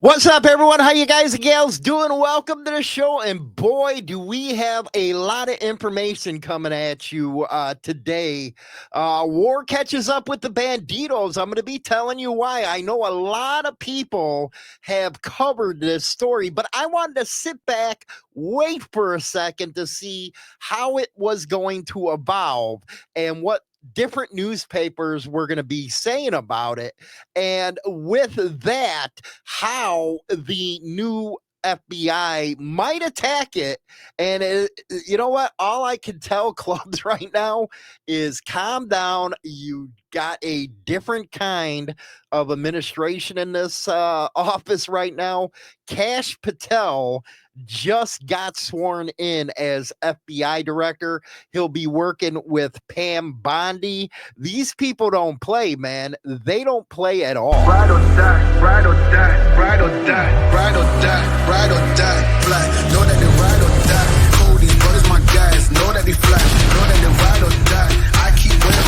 What's up, everyone? How you guys and gals doing? Welcome to the show. And boy, do we have a lot of information coming at you today. War catches up with the Bandidos. I'm going to be telling you why. I know a lot of people have covered this story, but I wanted to sit back, wait for a second to see how it was going to evolve and what different newspapers were going to be saying about it. And with that, how the new FBI might attack it. And you know what? All I can tell clubs right now is calm down. You got a different kind of administration in this office right now. Cash Patel just got sworn in as FBI director. He'll be working with Pam Bondi. These people don't play, man. They don't play at all. Ride or die, ride or die, ride or die, ride or die, ride or die, fly. Know that they ride or die. Cody, brothers, my guys, know that they fly. Know that they ride or die. I keep winning.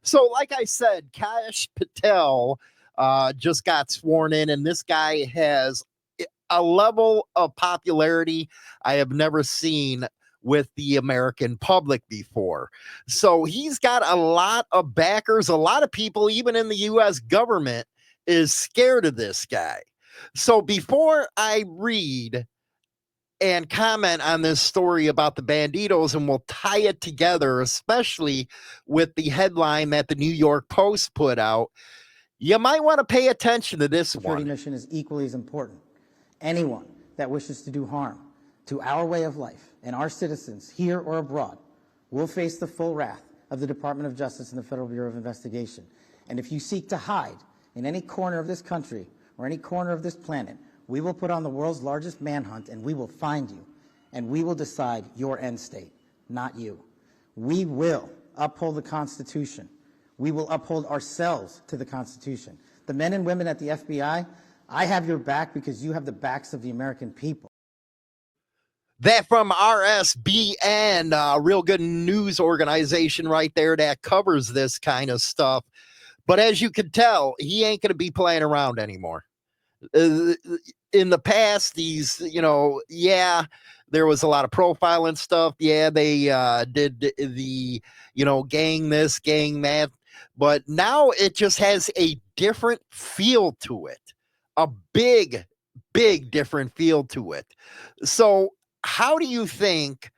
So, like I said, Cash Patel just got sworn in, and this guy has a level of popularity I have never seen with the American public before. So he's got a lot of backers. A lot of people, even in the U.S. government, is scared of this guy. So before I read and comment on this story about the Bandidos, and we'll tie it together, especially with the headline that the New York Post put out, you might want to pay attention to this Security one. mission is equally as important. Anyone that wishes to do harm to our way of life and our citizens here or abroad will face the full wrath of the Department of Justice and the Federal Bureau of Investigation. And if you seek to hide in any corner of this country or any corner of this planet, we will put on the world's largest manhunt and we will find you and we will decide your end state, not you. We will uphold the Constitution. We will uphold ourselves to the Constitution. The men and women at the FBI, I have your back because you have the backs of the American people. That from RSBN, a real good news organization right there that covers this kind of stuff. But as you can tell, he ain't going to be playing around anymore. In the past, there was a lot of profiling stuff. Yeah, they did the, gang this, gang that. But now it just has a different feel to it. A big, big different feel to it. So how do you think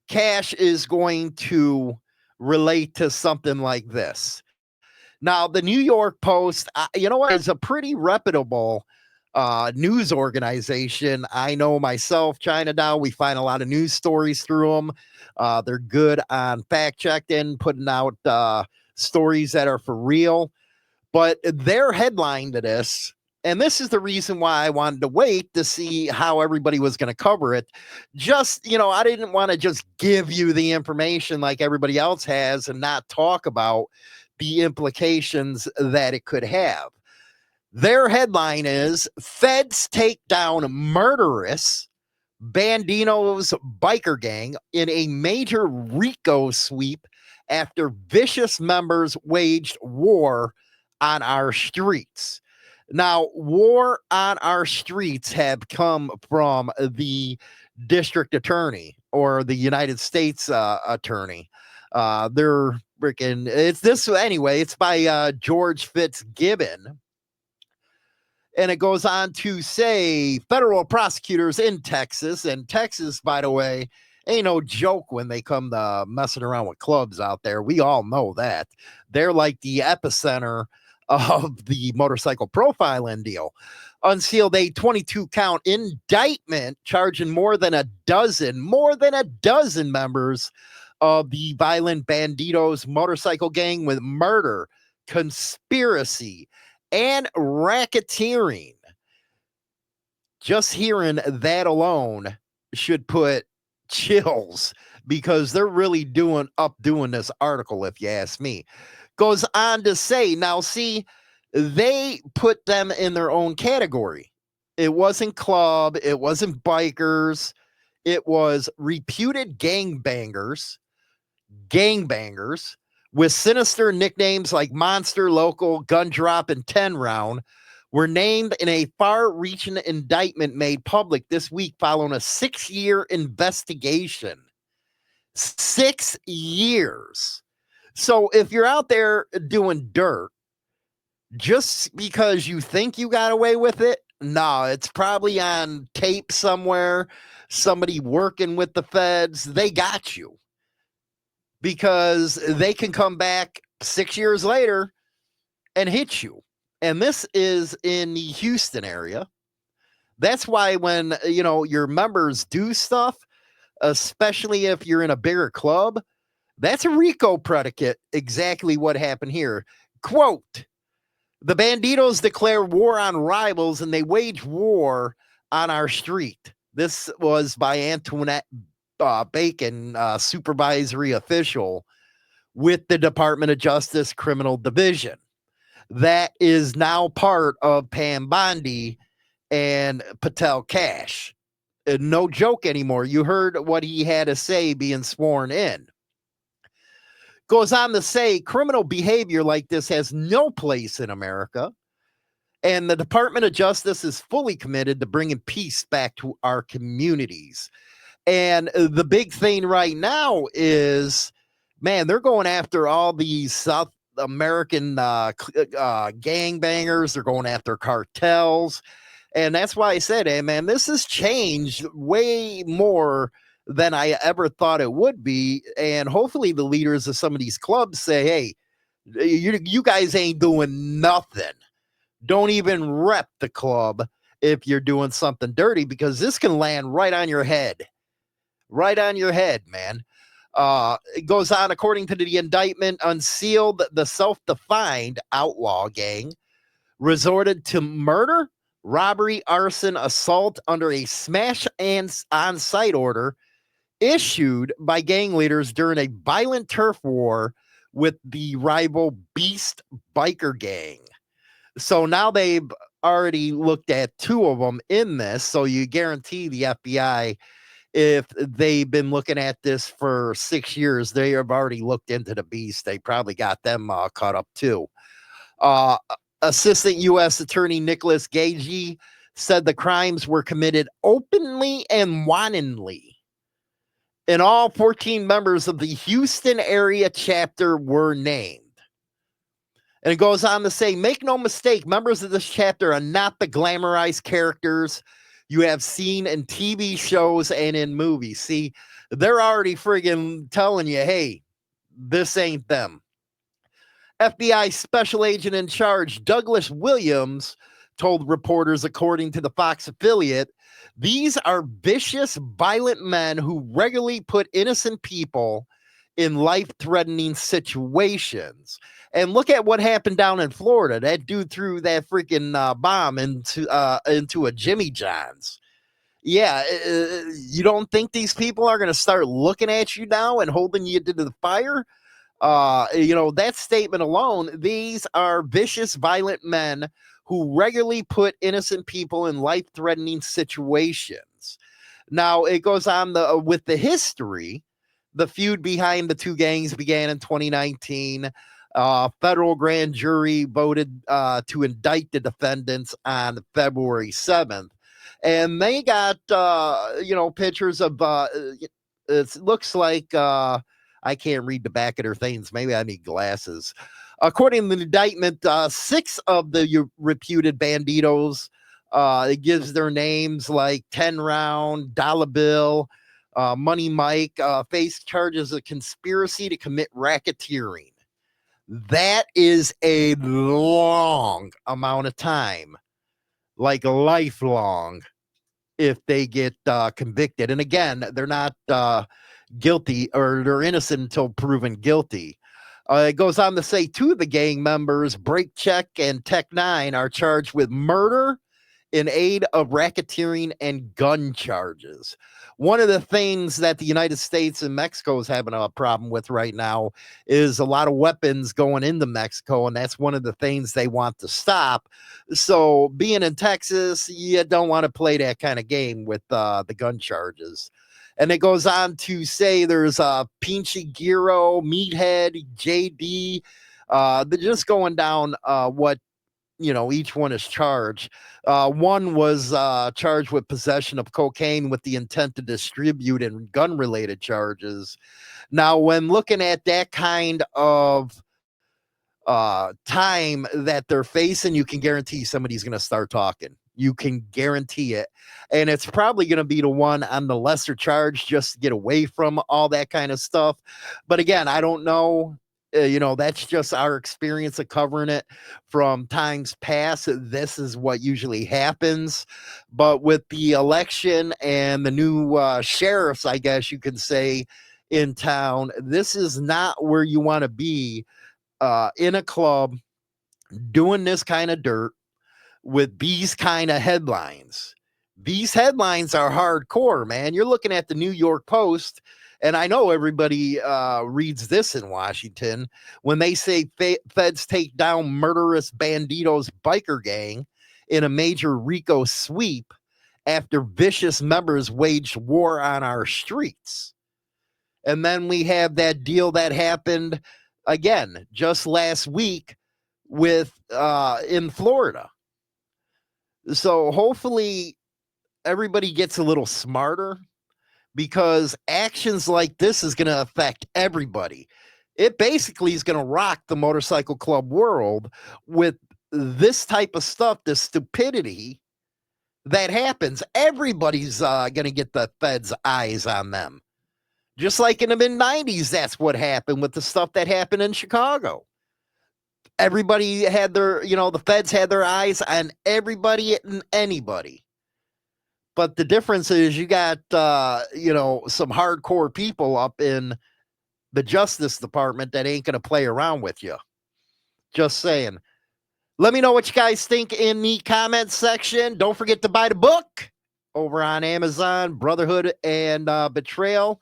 Cash is going to relate to something like this? Now, the New York Post, is a pretty reputable news organization. I know myself, China Down, we find a lot of news stories through them. They're good on fact checking, putting out stories that are for real. But their headline to this, and this is the reason why I wanted to wait to see how everybody was going to cover it. Just, I didn't want to just give you the information like everybody else has and not talk about the implications that it could have. Their headline is Feds Take Down Murderous Bandidos Biker Gang in a Major RICO Sweep After Vicious Members Waged War on Our Streets. Now, war on our streets have come from the district attorney or the United States attorney. They're freaking, it's this anyway, it's by George Fitzgibbon. And it goes on to say federal prosecutors in Texas, and Texas, by the way, ain't no joke when they come to messing around with clubs out there. We all know that. They're like the epicenter of the motorcycle profiling deal. Unsealed a 22-count indictment charging more than a dozen members of the violent Bandidos Motorcycle Gang with murder, conspiracy, and racketeering. Just hearing that alone should put chills because they're really doing this article, if you ask me. Goes on to say, now see, they put them in their own category. It wasn't club, it wasn't bikers, it was reputed gangbangers with sinister nicknames like Monster, Local, Gun Drop, and 10 Round, were named in a far-reaching indictment made public this week following a 6-year investigation. 6 years. So if you're out there doing dirt, just because you think you got away with it, no, it's probably on tape somewhere. Somebody working with the feds, they got you. Because they can come back 6 years later and hit you. And this is in the Houston area. That's why when, your members do stuff, especially if you're in a bigger club, that's a RICO predicate. Exactly what happened here. Quote, the Bandidos declare war on rivals and they wage war on our street. This was by Antoinette Bacon, supervisory official with the Department of Justice Criminal Division. That is now part of Pam Bondi and Patel Cash. No joke anymore. You heard what he had to say being sworn in. Goes on to say criminal behavior like this has no place in America. And the Department of Justice is fully committed to bringing peace back to our communities. And the big thing right now is, man, they're going after all these South American gangbangers. They're going after cartels. And that's why I said, hey, man, this has changed way more than I ever thought it would be. And hopefully the leaders of some of these clubs say, hey, you guys ain't doing nothing. Don't even rep the club if you're doing something dirty, because this can land right on your head. Right on your head, man. It goes on, according to the indictment, unsealed, the self-defined outlaw gang resorted to murder, robbery, arson, assault under a smash and on-site order issued by gang leaders during a violent turf war with the rival Beast Biker Gang. So now they've already looked at 2 of them in this, so you guarantee the FBI, if they've been looking at this for 6 years, they have already looked into the Beast. They probably got them caught up too. Assistant U.S. Attorney Nicholas Gagey said the crimes were committed openly and wantonly. And all 14 members of the Houston area chapter were named. And it goes on to say, make no mistake, members of this chapter are not the glamorized characters you have seen in TV shows and in movies. See, they're already friggin' telling you, hey, this ain't them. FBI special agent in charge, Douglas Williams, told reporters, according to the Fox affiliate, these are vicious, violent men who regularly put innocent people in life-threatening situations. And look at what happened down in Florida. That dude threw that freaking bomb into a Jimmy John's. Yeah, you don't think these people are going to start looking at you now and holding you to the fire? That statement alone, these are vicious, violent men who regularly put innocent people in life-threatening situations. Now, it goes on with the history. The feud behind the 2 gangs began in 2019. Federal grand jury voted to indict the defendants on February 7th. And they got, pictures of, it looks like, I can't read the back of their things. Maybe I need glasses. According to the indictment, 6 of the reputed bandidos, it gives their names like 10 Round, Dollar Bill, Money Mike, face charges of conspiracy to commit racketeering. That is a long amount of time, like lifelong, if they get convicted. And again, they're not guilty, or they're innocent until proven guilty. It goes on to say 2 of the gang members, Break Check and Tech 9, are charged with murder in aid of racketeering and gun charges. One of the things that the United States and Mexico is having a problem with right now is a lot of weapons going into Mexico, and that's one of the things they want to stop. So being in Texas, you don't want to play that kind of game with the gun charges. And it goes on to say there's Pinchy Giro, Meathead, JD. They're just going down what, each one is charged. One was charged with possession of cocaine with the intent to distribute and gun-related charges. Now, when looking at that kind of time that they're facing, you can guarantee somebody's going to start talking. You can guarantee it. And it's probably going to be the one on the lesser charge just to get away from all that kind of stuff. But again, I don't know. That's just our experience of covering it from times past. This is what usually happens. But with the election and the new sheriffs, I guess you can say, in town, this is not where you want to be in a club doing this kind of dirt with these kind of headlines. These headlines are hardcore, man. You're looking at the New York Post, and I know everybody reads this in Washington when they say feds take down murderous Bandidos biker gang in a major RICO sweep after vicious members waged war on our streets. And then we have that deal that happened again just last week with in Florida. So hopefully everybody gets a little smarter, because actions like this is going to affect everybody. It basically is going to rock the motorcycle club world with this type of stuff, the stupidity that happens. Everybody's going to get the feds' eyes on them. Just like in the mid-90s, that's what happened with the stuff that happened in Chicago. Everybody had their, the feds had their eyes on everybody and anybody. But the difference is you got, some hardcore people up in the Justice Department that ain't going to play around with you. Just saying. Let me know what you guys think in the comments section. Don't forget to buy the book over on Amazon, Brotherhood and Betrayal.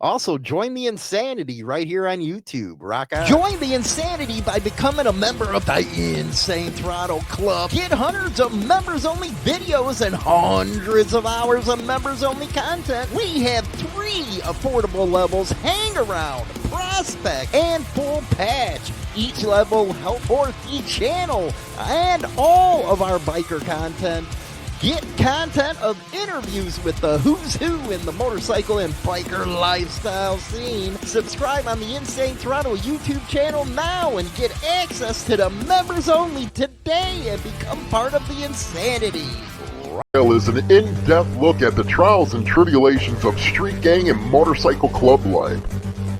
Also, join the insanity right here on YouTube. Rock on. Join the insanity by becoming a member of the Insane Throttle Club. Get hundreds of members-only videos and hundreds of hours of members-only content. We have 3 affordable levels: Hang Around, Prospect, and Full Patch. Each level helps support each channel and all of our biker content. Get content of interviews with the who's who in the motorcycle and biker lifestyle scene. Subscribe on the Insane Throttle YouTube channel now and get access to the members only today and become part of the insanity. Trial is an in-depth look at the trials and tribulations of street gang and motorcycle club life.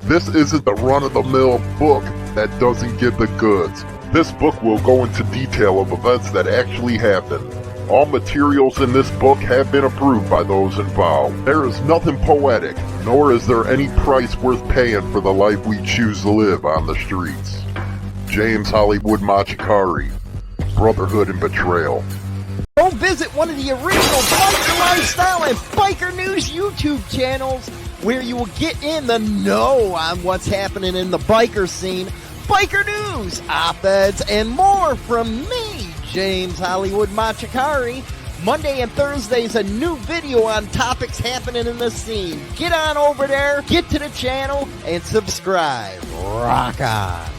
This isn't the run-of-the-mill book that doesn't give the goods. This book will go into detail of events that actually happened. All materials in this book have been approved by those involved. There is nothing poetic, nor is there any price worth paying for the life we choose to live on the streets. James Hollywood Machikari, Brotherhood and Betrayal. Go visit one of the original Biker Lifestyle and Biker News YouTube channels, where you will get in the know on what's happening in the biker scene, biker news, op-eds, and more from me, James Hollywood Machikari. Monday and Thursdays, a new video on topics happening in the scene. Get on over there, get to the channel, and subscribe. Rock on.